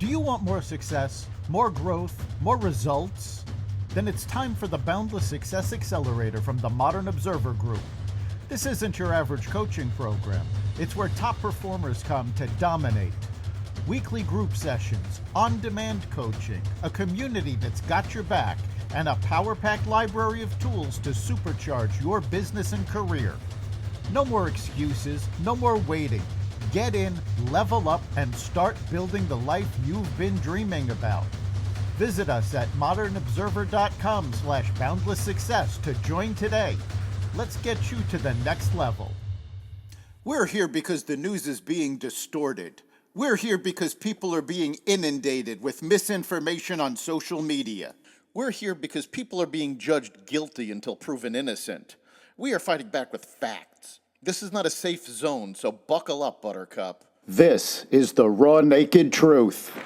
Do you want more success, more growth, more results? Then it's time for the Boundless Success Accelerator from the Modern Observer Group. This isn't your average coaching program. It's where top performers come to dominate. Weekly group sessions, on-demand coaching, a community that's got your back, and a power-packed library of tools to supercharge your business and career. No more excuses, no more waiting. Get in, level up, and start building the life you've been dreaming about. Visit us at modernobserver.com/boundlesssuccess to join today. Let's get you to the next level. We're here because the news is being distorted. We're here because people are being inundated with misinformation on social media. We're here because people are being judged guilty until proven innocent. We are fighting back with facts. This is not a safe zone, so buckle up, Buttercup. This is the raw, naked truth.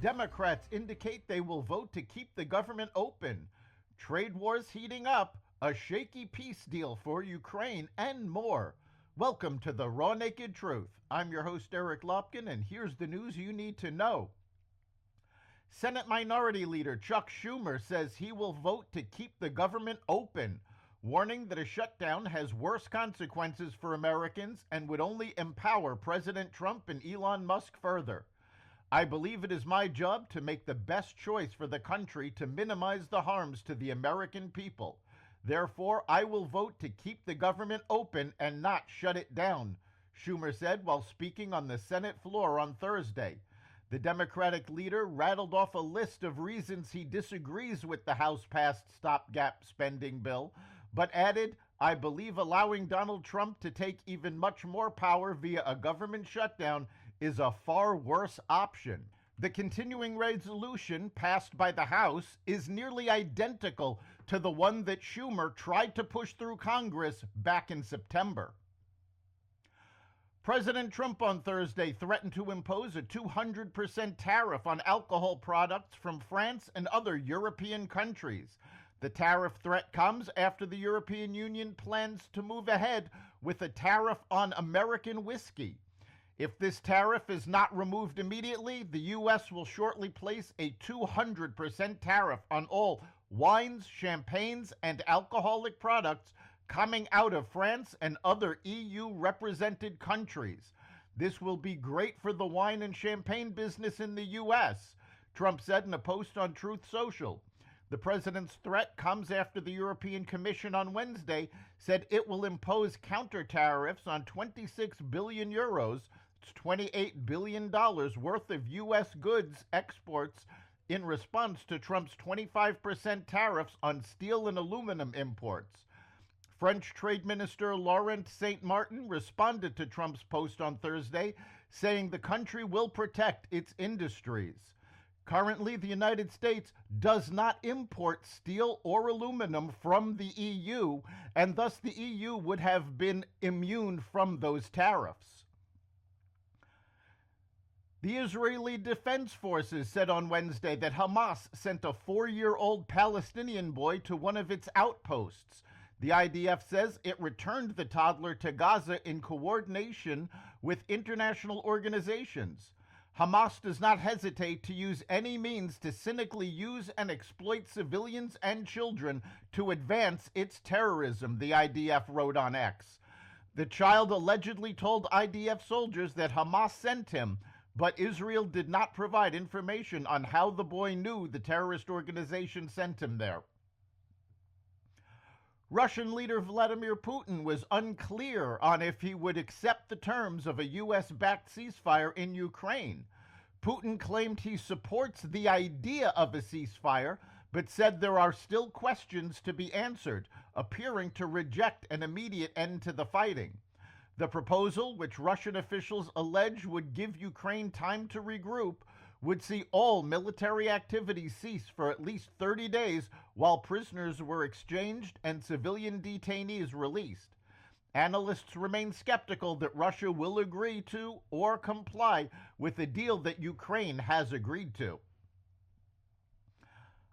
Democrats indicate they will vote to keep the government open. Trade wars heating up, a shaky peace deal for Ukraine, and more. Welcome to the Raw Naked Truth. I'm your host, Eric Lopkin, and here's the news you need to know. Senate Minority Leader Chuck Schumer says he will vote to keep the government open, warning that a shutdown has worse consequences for Americans and would only empower President Trump and Elon Musk further. I believe it is my job to make the best choice for the country to minimize the harms to the American people. Therefore, I will vote to keep the government open and not shut it down, Schumer said while speaking on the Senate floor on Thursday. The Democratic leader rattled off a list of reasons he disagrees with the House-passed stopgap spending bill, but added, I believe allowing Donald Trump to take even much more power via a government shutdown is a far worse option. The continuing resolution passed by the House is nearly identical to the one that Schumer tried to push through Congress back in September. President Trump on Thursday threatened to impose a 200% tariff on alcohol products from France and other European countries. The tariff threat comes after the European Union plans to move ahead with a tariff on American whiskey. If this tariff is not removed immediately, the U.S. will shortly place a 200% tariff on all wines, champagnes, and alcoholic products coming out of France and other EU-represented countries. This will be great for the wine and champagne business in the U.S., Trump said in a post on Truth Social. The president's threat comes after the European Commission on Wednesday said it will impose counter tariffs on 26 billion euros, $28 billion worth of U.S. goods exports in response to Trump's 25% tariffs on steel and aluminum imports. French Trade Minister Laurent Saint-Martin responded to Trump's post on Thursday, saying the country will protect its industries. Currently, the United States does not import steel or aluminum from the EU, and thus the EU would have been immune from those tariffs. The Israeli Defense Forces said on Wednesday that Hamas sent a 4-year-old Palestinian boy to one of its outposts. The IDF says it returned the toddler to Gaza in coordination with international organizations. Hamas does not hesitate to use any means to cynically use and exploit civilians and children to advance its terrorism, the IDF wrote on X. The child allegedly told IDF soldiers that Hamas sent him, but Israel did not provide information on how the boy knew the terrorist organization sent him there. Russian leader Vladimir Putin was unclear on if he would accept the terms of a U.S.-backed ceasefire in Ukraine. Putin claimed he supports the idea of a ceasefire, but said there are still questions to be answered, appearing to reject an immediate end to the fighting. The proposal, which Russian officials allege would give Ukraine time to regroup, would see all military activities cease for at least 30 days while prisoners were exchanged and civilian detainees released. Analysts remain skeptical that Russia will agree to or comply with the deal that Ukraine has agreed to.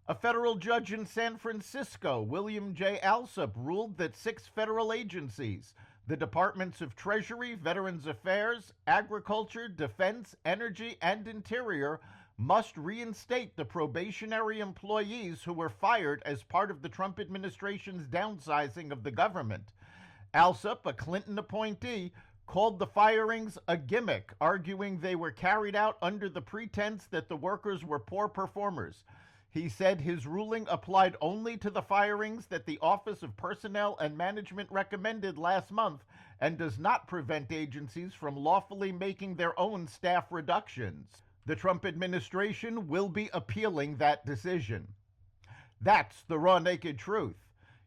A federal judge in San Francisco, William J. Alsup, ruled that 6 federal agencies, the Departments of Treasury, Veterans Affairs, Agriculture, Defense, Energy, and Interior, must reinstate the probationary employees who were fired as part of the Trump administration's downsizing of the government. Alsup, a Clinton appointee, called the firings a gimmick, arguing they were carried out under the pretense that the workers were poor performers. He said his ruling applied only to the firings that the Office of Personnel and Management recommended last month and does not prevent agencies from lawfully making their own staff reductions. The Trump administration will be appealing that decision. That's the Raw Naked Truth.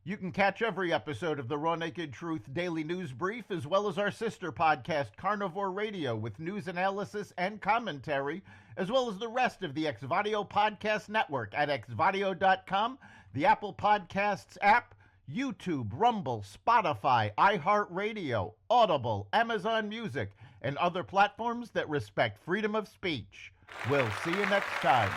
You can catch every episode of the Raw Naked Truth Daily News Brief, as well as our sister podcast, Carnivore Radio, with news analysis and commentary, as well as the rest of the Xvadio Podcast Network at xvadio.com, the Apple Podcasts app, YouTube, Rumble, Spotify, iHeartRadio, Audible, Amazon Music, and other platforms that respect freedom of speech. We'll see you next time.